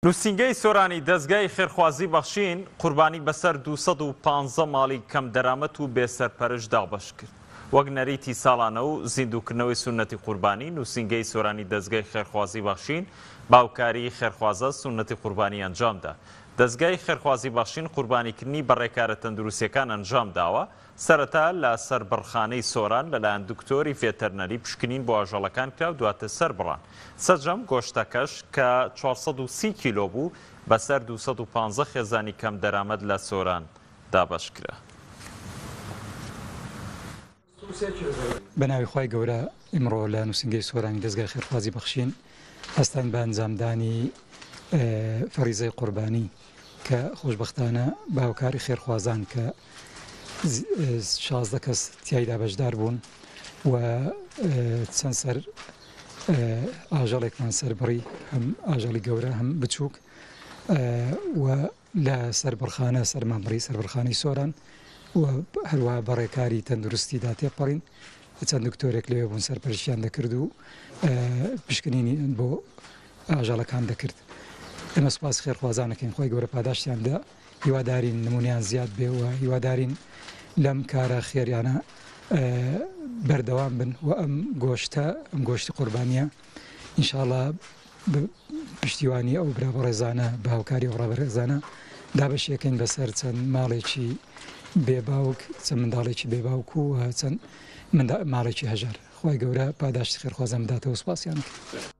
نووسینگەی سۆرانی دەستگای خێرخوازی بەخشین قوربانی بەسەر 215 ماڵی کەم دەرامەت و بێسەرپەرش داڵبەش کرد. وەک نەریتی ساڵانە و زیندووکردنەوەی سونەتی قوربانی، نووسینگەی سۆرانی دەستگای خێرخوازی بەخشین باوکاری خێرخوازە سونەتی قوربانی ئەنجامدا. دەستگای خێرخوازی بەخشین قوربانیکردنی بەڕێکارە تەندروستیەکان ئەنجام داوە. سەرەتا لە سەربڕخانەی سۆران لەلایەن دکتۆری ڤێتەرنەری پشکنین بۆ ئاژەڵەکان کرا و دواتر سەربڕان. سەرجەم گۆشتەکەش کە 430 کیلۆ بوو بەسەر 215 خێزانی کەم دەرامەت لە سۆران دابەش کرا. بەناوی خی گەورە ئیمڕۆ لە نووسینگەی سۆرانی دەستگای خێرخوازی بەخشین هەستان بە ئەنجامدانی فەریزەی قوربانی کە خۆشبەختانە باوکاری خێرخوازان کە 16 کەس تیایدا بەشدار بوون و چەند سەر ئاژەڵێکمان سەربڕی هەم ئاژەڵی گەورە هەم بچووک و لە سەربڕخانە سەرمانبڕی سەربڕخانەی سۆران و هەروەها بەڕێکاری تەندروستیدا تێپەڕین چەند دکتۆرێک لەوێ بوون سەرپەرشتیان دەکرد و پشکنینی بۆ ئاژەڵەکان دەکرد. ئێمە سوپاس خێرخوازانەکەین خۆی گەورە پاداشتیاندا، هیوادارین نمونیان زیاد بێ و هیوادارین لەم کارە خێریانە بەردەوام بن و ئەم گۆشتی قوربانیە ئینشاڵڵا پشتیوانی ئەو برا بەڕێزانە باوکاری ئەو ڕابەرێزانە دابەشیەکەین بەسەر چەند ماڵێکی بێباوک، چەند منداڵێکی بێباوک و چەند ماڵێکی هەژار. خۆی گەورە پاداشتی خێرخوازان بداتەوە، سوپاسیان کرد.